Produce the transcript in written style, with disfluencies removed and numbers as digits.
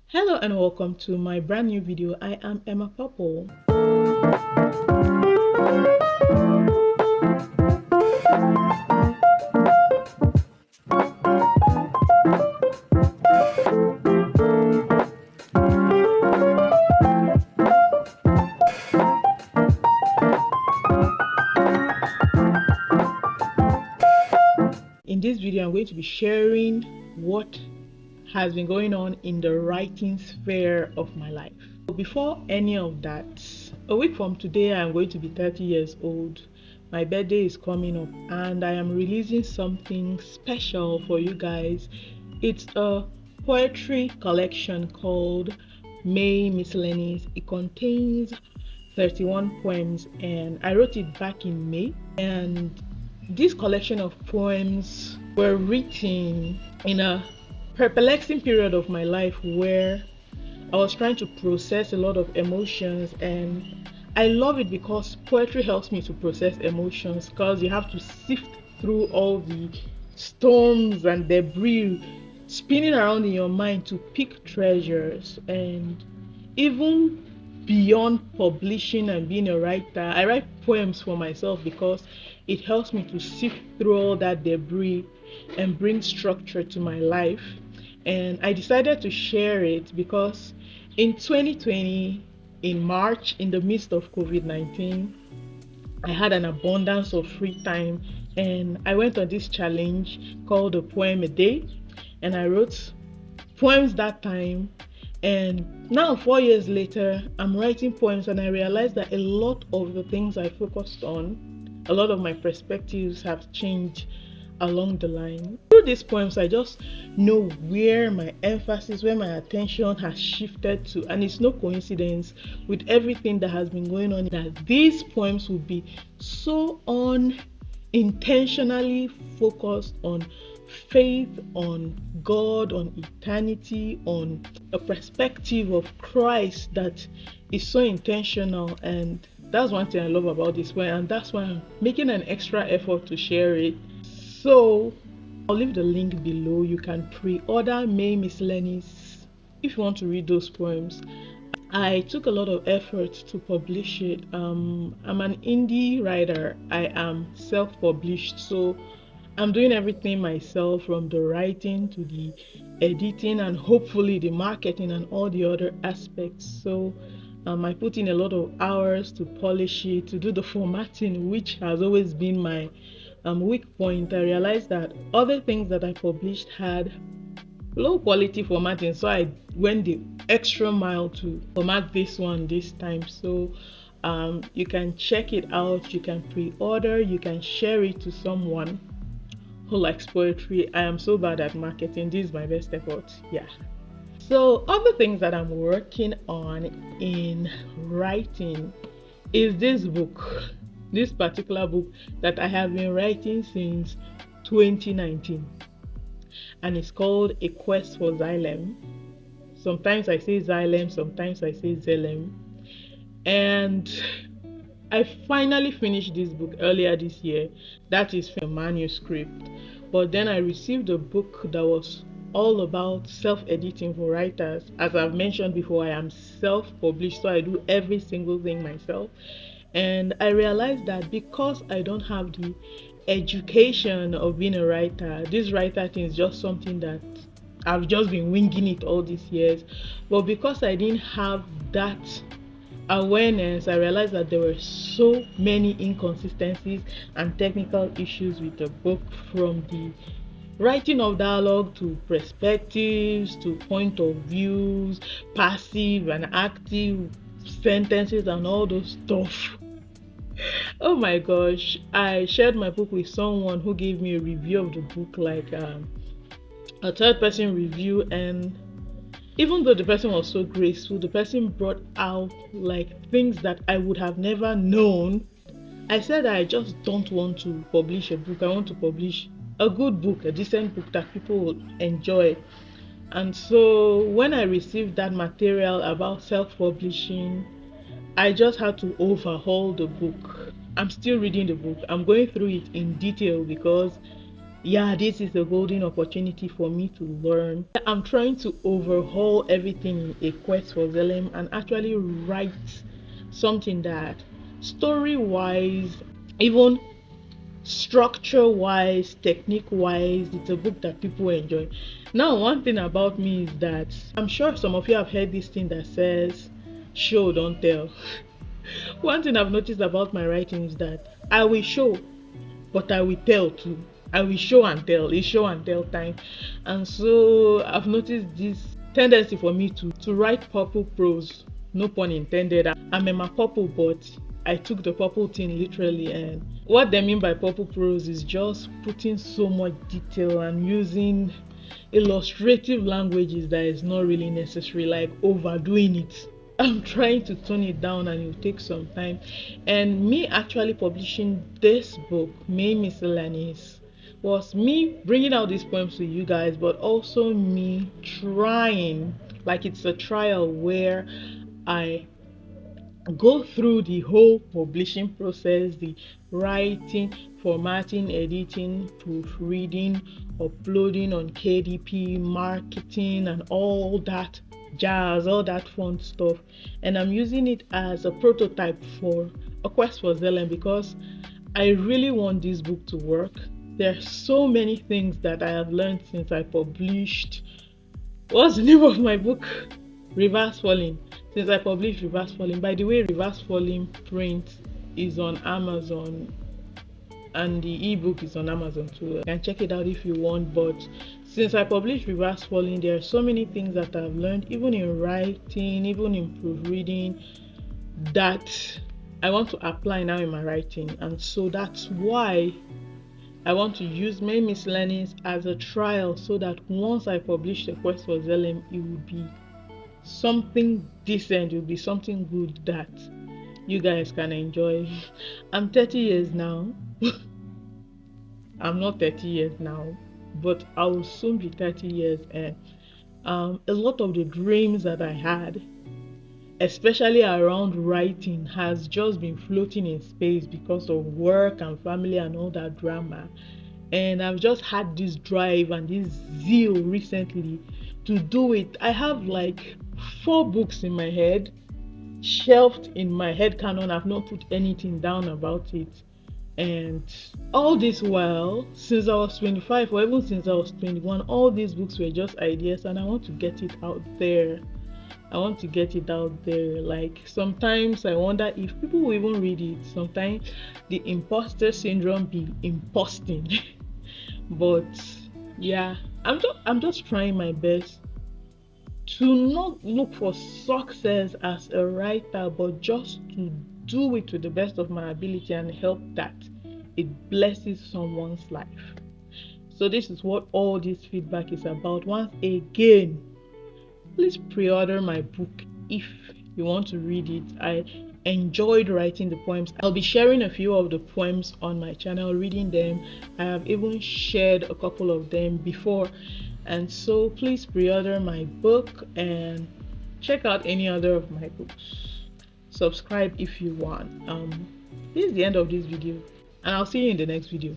Hello and welcome to my brand new video. I am Emma Purple. In this video, I'm going to be sharing what has been going on in the writing sphere of my life. Before any of that, a week from today, I'm going to be 30 years old. My birthday is coming up and I am releasing something special for you guys. It's a poetry collection called Miscellanies. It contains 31 poems and I wrote it back in May. And this collection of poems were written in a perplexing period of my life where I was trying to process a lot of emotions, and I love it because poetry helps me to process emotions, because you have to sift through all the storms and debris spinning around in your mind to pick treasures. And even beyond publishing and being a writer, I write poems for myself because it helps me to sift through all that debris and bring structure to my life. And I decided to share it because in 2020, in March, in the midst of COVID-19, I had an abundance of free time and I went on this challenge called a poem a day, and I wrote poems that time. And now 4 years later, I'm writing poems and I realized that a lot of the things I focused on, a lot of my perspectives have changed along the line. Through these poems, I just know where my emphasis, where my attention has shifted to, and it's no coincidence with everything that has been going on that these poems will be so unintentionally focused on faith, on God, on eternity, on a perspective of Christ that is so intentional. And that's one thing I love about this poem, and that's why I'm making an extra effort to share it. So I'll leave the link below. You can pre-order Miscellanies if you want to read those poems. I took a lot of effort to publish it. I'm an indie writer. I am self-published, so I'm doing everything myself, from the writing to the editing and hopefully the marketing and all the other aspects. So I put in a lot of hours to polish it, to do the formatting, which has always been my weak point. I realized that other things that I published had low quality formatting, so I went the extra mile to format this one this time. So you can check it out, you can pre-order, you can share it to someone who likes poetry. I am so bad at marketing. This is my best effort. Yeah. So other things that I'm working on in writing is this book. This particular book that I have been writing since 2019, and it's called A Quest for Xylem. Sometimes I say Xylem, sometimes I say Xylem. And I finally finished this book earlier this year. That is a manuscript. But then I received a book that was all about self-editing for writers. As I've mentioned before, I am self-published, so I do every single thing myself. And I realized that because I don't have the education of being a writer, this writer thing is just something that I've just been winging it all these years. But because I didn't have that awareness, I realized that there were so many inconsistencies and technical issues with the book, from the writing of dialogue to perspectives to point of views, passive and active sentences and all those stuff. Oh my gosh, I shared my book with someone who gave me a review of the book, like a third person review, and even though the person was so graceful, the person brought out like things that I would have never known. I said I just don't want to publish a book. I want to publish a good book, a decent book that people will enjoy. And so when I received that material about self-publishing, I just had to overhaul the book. I'm still reading the book. I'm going through it in detail because yeah, this is a golden opportunity for me to learn. I'm trying to overhaul everything in A Quest for Zalem and actually write something that story wise, even structure wise, technique wise, it's a book that people enjoy. Now, one thing about me is that I'm sure some of you have heard this thing that says show don't tell. One thing I've noticed about my writing is that I will show, but I will tell too. I will show and tell. It's show and tell time. And so I've noticed this tendency for me to write purple prose. No pun intended. I'm in my purple, but I took the purple thing literally. And what they mean by purple prose is just putting so much detail and using illustrative languages that is not really necessary, like overdoing it. I'm trying to tone it down and it will take some time. And me actually publishing this book, Miscellanies, was me bringing out these poems to you guys, but also me trying, like it's a trial where I go through the whole publishing process, the writing, formatting, editing, proofreading, uploading on KDP, marketing, and all that jazz, all that fun stuff. And I'm using it as a prototype for A Quest for Zelen because I really want this book to work. There are so many things that I have learned since I published. What's the name of my book? Reverse Falling. Since I published Reverse Falling. By the way, Reverse Falling print is on Amazon and the ebook is on Amazon too. You can check it out if you want. But since I published Reverse Falling, there are so many things that I've learned, even in writing, even in proofreading, that I want to apply now in my writing. And so that's why I want to use my Miscellanies as a trial so that once I publish The Quest for Zalem, it will be something decent, it will be something good that you guys can enjoy. I'm 30 years now. I'm not 30 years now, but I will soon be 30 years, and a lot of the dreams that I had, especially around writing, has just been floating in space because of work and family and all that drama. And I've just had this drive and this zeal recently to do it. I have like 4 books in my head, shelved in my head canon. I've not put anything down about it. And all this while, since I was 25 or even since I was 21, all these books were just ideas, and I want to get it out there. I want to get it out there. Like sometimes I wonder if people will even read it. Sometimes the imposter syndrome be imposting. But yeah, I'm just trying my best to not look for success as a writer, but just to do it to the best of my ability and help that it blesses someone's life. So this is what all this feedback is about. Once again, please pre-order my book if you want to read it. I enjoyed writing the poems. I'll be sharing a few of the poems on my channel, reading them. I have even shared a couple of them before. And so please pre-order my book and check out any other of my books. Subscribe if you want. This is the end of this video, and I'll see you in the next video.